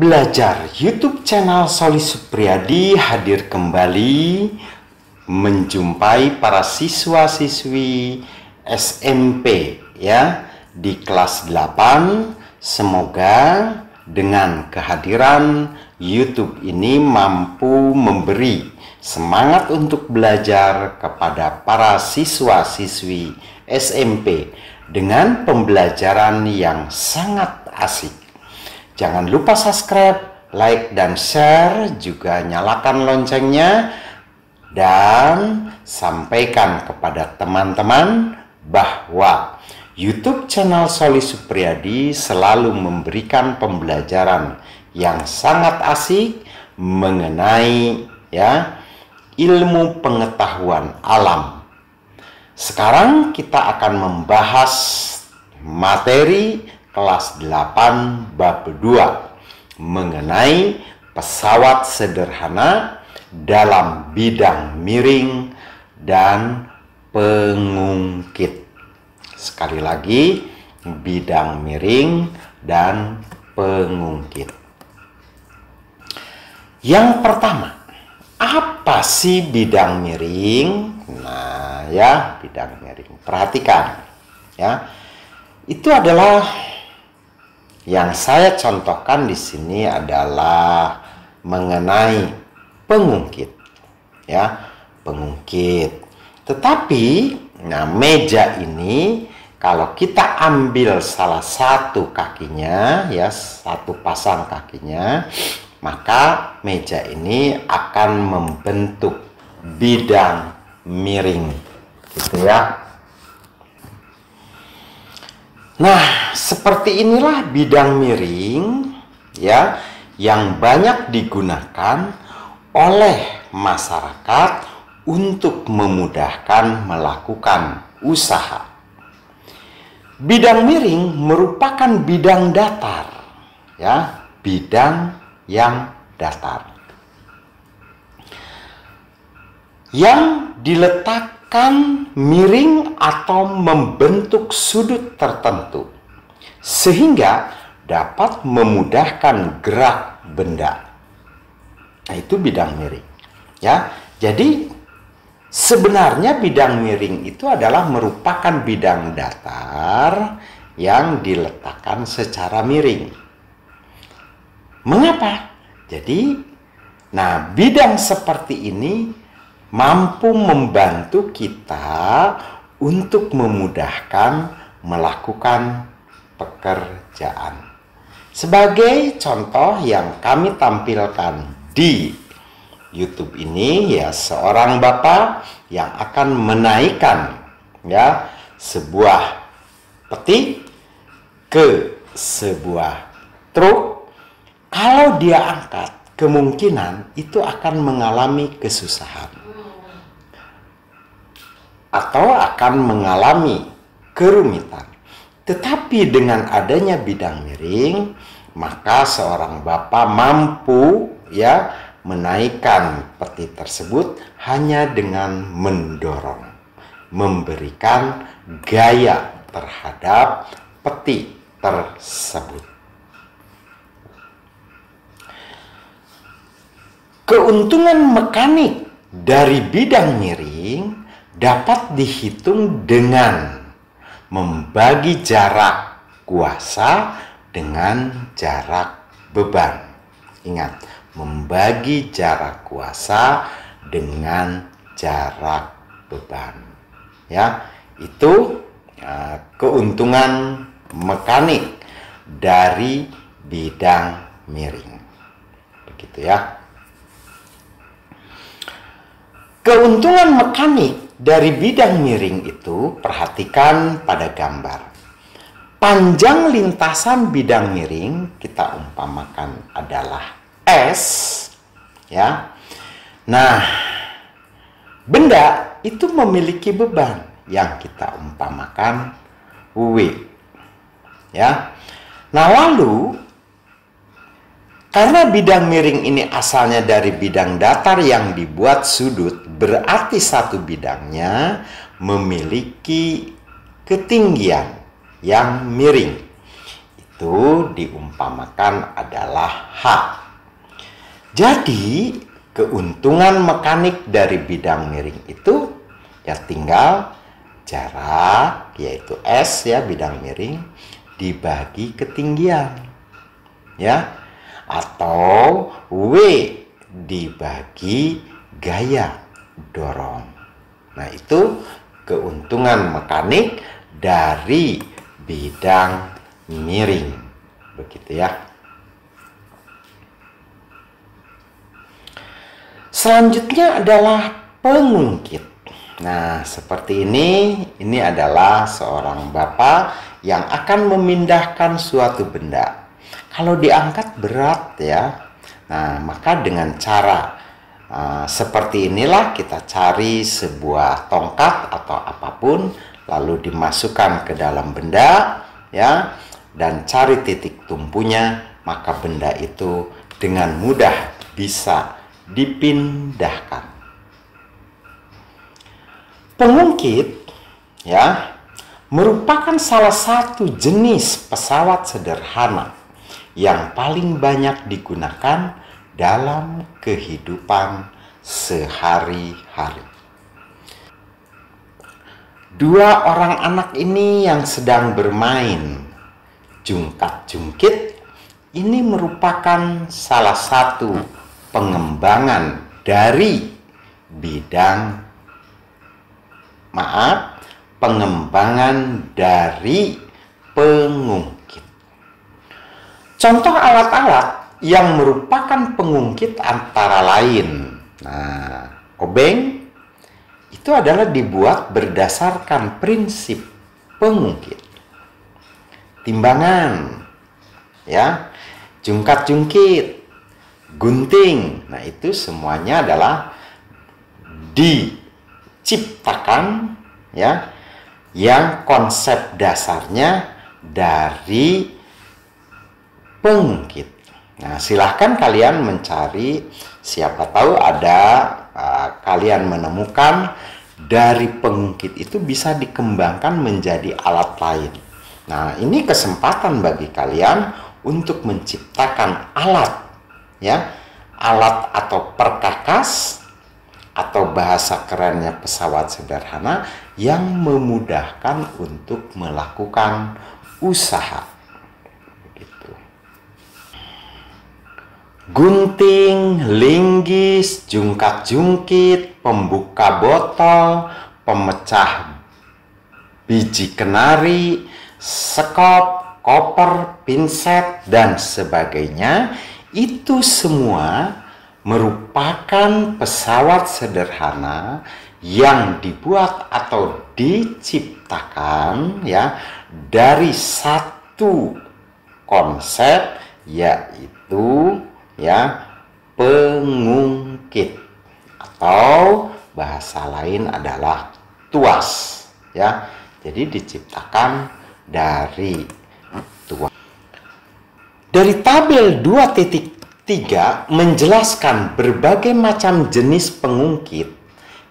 Belajar YouTube channel Soli Supriyadi hadir kembali menjumpai para siswa-siswi SMP ya di kelas 8. Semoga dengan kehadiran YouTube ini mampu memberi semangat untuk belajar kepada para siswa-siswi SMP dengan pembelajaran yang sangat asik. Jangan lupa subscribe, like, dan share, juga nyalakan loncengnya, dan sampaikan kepada teman-teman bahwa YouTube channel Soli Supriyadi selalu memberikan pembelajaran yang sangat asik mengenai ilmu pengetahuan alam. Sekarang kita akan membahas materi kelas 8 bab 2 mengenai pesawat sederhana dalam bidang miring dan pengungkit. Sekali lagi, bidang miring dan pengungkit. Yang pertama, apa sih bidang miring? Nah, bidang miring. Perhatikan, itu adalah yang saya contohkan di sini adalah mengenai pengungkit, pengungkit. Tetapi, meja ini kalau kita ambil salah satu kakinya, satu pasang kakinya, maka meja ini akan membentuk bidang miring, gitu ya. Nah, seperti inilah bidang miring yang banyak digunakan oleh masyarakat untuk memudahkan melakukan usaha. Bidang miring merupakan bidang datar, bidang yang datar, yang diletakkan miring atau membentuk sudut tertentu sehingga dapat memudahkan gerak benda. Nah, itu bidang miring, Jadi sebenarnya bidang miring itu adalah merupakan bidang datar yang diletakkan secara miring. Mengapa? Jadi, bidang seperti ini mampu membantu kita untuk memudahkan melakukan pekerjaan. Sebagai contoh yang kami tampilkan di YouTube ini, seorang bapak yang akan menaikkan sebuah peti ke sebuah truk. Kalau dia angkat, kemungkinan itu akan mengalami kesusahan atau akan mengalami kerumitan. Tetapi dengan adanya bidang miring, maka seorang bapak mampu menaikkan peti tersebut hanya dengan mendorong, memberikan gaya terhadap peti tersebut. Keuntungan mekanik dari bidang miring dapat dihitung dengan membagi jarak kuasa dengan jarak beban. Ingat, membagi jarak kuasa dengan jarak beban. Itu keuntungan mekanik dari bidang miring. Begitu ya. Keuntungan mekanik dari bidang miring itu, perhatikan pada gambar. Panjang lintasan bidang miring kita umpamakan adalah S, Nah, benda itu memiliki beban yang kita umpamakan W, Nah, lalu karena bidang miring ini asalnya dari bidang datar yang dibuat sudut, berarti satu bidangnya memiliki ketinggian yang miring. itu diumpamakan adalah H. Jadi keuntungan mekanik dari bidang miring itu ya tinggal jarak, yaitu S ya, bidang miring, dibagi ketinggian ya, atau W dibagi gaya dorong. Nah, itu keuntungan mekanik dari bidang miring, begitu ya. Selanjutnya adalah pengungkit. Nah, seperti ini adalah seorang bapak yang akan memindahkan suatu benda. Kalau diangkat berat ya. Nah, maka dengan cara seperti inilah kita cari sebuah tongkat atau apapun, lalu dimasukkan ke dalam benda ya, dan cari titik tumpunya, maka benda itu dengan mudah bisa dipindahkan. Pengungkit ya merupakan salah satu jenis pesawat sederhana yang paling banyak digunakan dalam kehidupan sehari-hari. Dua orang anak ini yang sedang bermain jungkat-jungkit ini merupakan salah satu pengembangan dari pengungkit. Contoh alat-alat yang merupakan pengungkit antara lain, obeng itu adalah dibuat berdasarkan prinsip pengungkit. Timbangan, ya, jungkat-jungkit, gunting, nah itu semuanya adalah diciptakan, ya, yang konsep dasarnya dari pengungkit. Nah, silahkan kalian mencari, siapa tahu ada kalian menemukan dari pengungkit itu bisa dikembangkan menjadi alat lain. Nah, ini kesempatan bagi kalian untuk menciptakan alat, ya, alat atau perkakas atau bahasa kerennya pesawat sederhana yang memudahkan untuk melakukan usaha. Gunting, linggis, jungkat-jungkit, pembuka botol, pemecah biji kenari, sekop, koper, pinset, dan sebagainya, itu semua merupakan pesawat sederhana yang dibuat atau diciptakan, ya, dari satu konsep, yaitu, ya, pengungkit, atau bahasa lain adalah tuas, ya. Jadi diciptakan dari tuas. Dari tabel 2.3 menjelaskan berbagai macam jenis pengungkit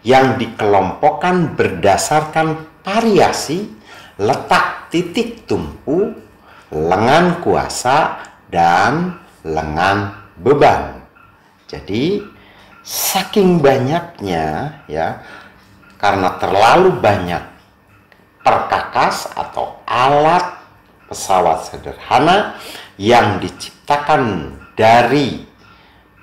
yang dikelompokkan berdasarkan variasi letak titik tumpu, lengan kuasa, dan lengan beban. Jadi saking banyaknya, ya, karena terlalu banyak perkakas atau alat pesawat sederhana yang diciptakan dari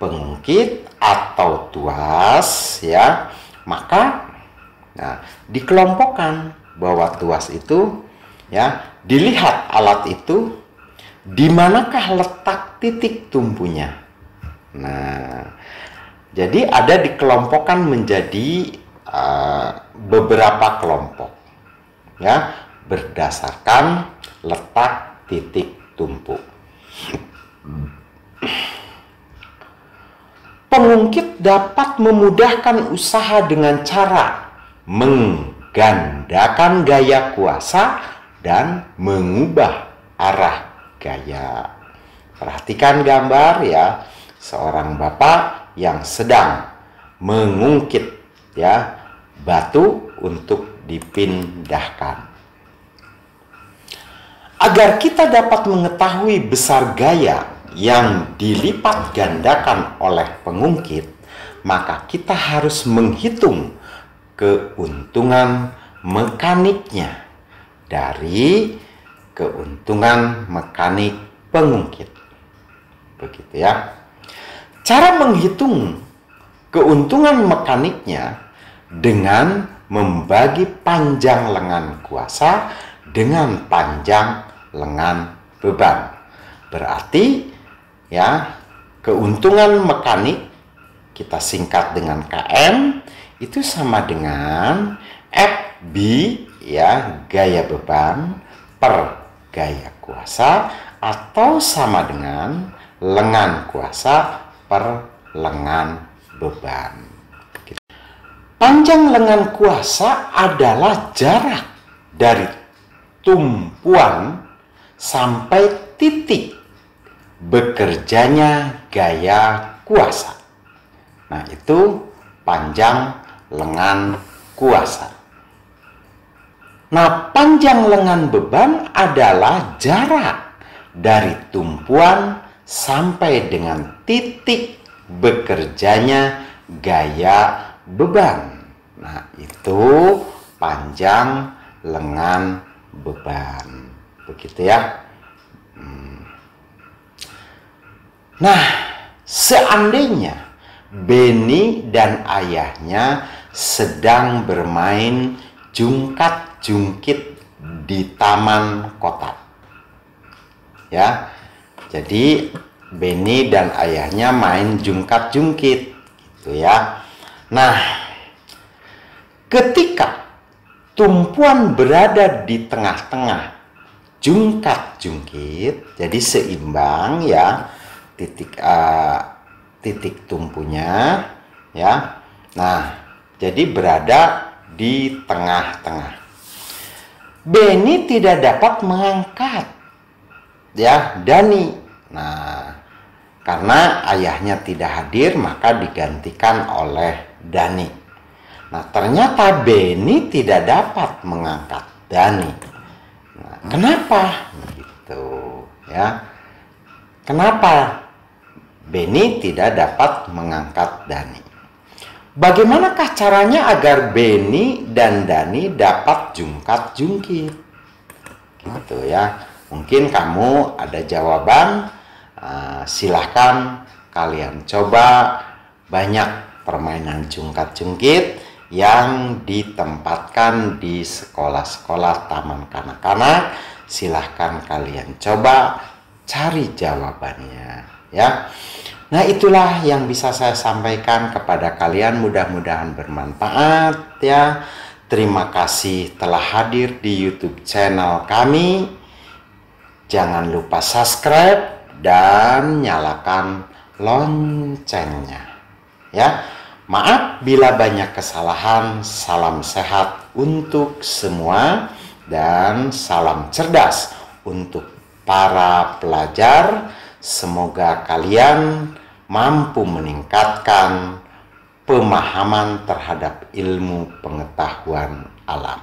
pengungkit atau tuas, ya, maka dikelompokkan bahwa tuas itu, ya, dilihat alat itu di manakah letak titik tumpunya. Nah, jadi ada dikelompokkan menjadi beberapa kelompok, ya, berdasarkan letak titik tumpu. Pengungkit dapat memudahkan usaha dengan cara menggandakan gaya kuasa dan mengubah arah gaya. Perhatikan gambar, ya, seorang bapak yang sedang mengungkit, ya, batu untuk dipindahkan. Agar kita dapat mengetahui besar gaya yang dilipat gandakan oleh pengungkit, maka kita harus menghitung keuntungan mekaniknya dari keuntungan mekanik pengungkit. Begitu ya. Cara menghitung keuntungan mekaniknya dengan membagi panjang lengan kuasa dengan panjang lengan beban. Berarti ya, keuntungan mekanik kita singkat dengan KM itu sama dengan FB ya, gaya beban per gaya kuasa, atau sama dengan lengan kuasa per lengan beban. Panjang lengan kuasa adalah jarak dari tumpuan sampai titik bekerjanya gaya kuasa. Nah, itu panjang lengan kuasa. Nah, panjang lengan beban adalah jarak dari tumpuan sampai dengan titik bekerjanya gaya beban. Nah, itu panjang lengan beban. Begitu ya. Nah, seandainya Benny dan ayahnya sedang bermain jungkat-jungkit di taman kota. Ya. Jadi Benny dan ayahnya main jungkat-jungkit gitu ya. Nah, ketika tumpuan berada di tengah-tengah jungkat-jungkit, jadi seimbang ya, titik tumpunya ya. Nah, jadi berada di tengah-tengah. Benny tidak dapat mengangkat ya Dani. Nah, karena ayahnya tidak hadir, maka digantikan oleh Dani. Nah, ternyata Benny tidak dapat mengangkat Dani. Nah, kenapa? Gitu ya. Kenapa Benny tidak dapat mengangkat Dani? Bagaimanakah caranya agar Benny dan Dani dapat jungkat-jungkit? Gitu ya. Mungkin kamu ada jawaban. Silahkan kalian coba. Banyak permainan jungkat-jungkit yang ditempatkan di sekolah-sekolah taman kanak-kanak. Silahkan kalian coba cari jawabannya ya. Nah, itulah yang bisa saya sampaikan kepada kalian, mudah-mudahan bermanfaat ya. Terima kasih telah hadir di YouTube channel kami. Jangan lupa subscribe dan nyalakan loncengnya ya. Maaf bila banyak kesalahan. Salam sehat untuk semua dan salam cerdas untuk para pelajar. Semoga kalian mampu meningkatkan pemahaman terhadap ilmu pengetahuan alam.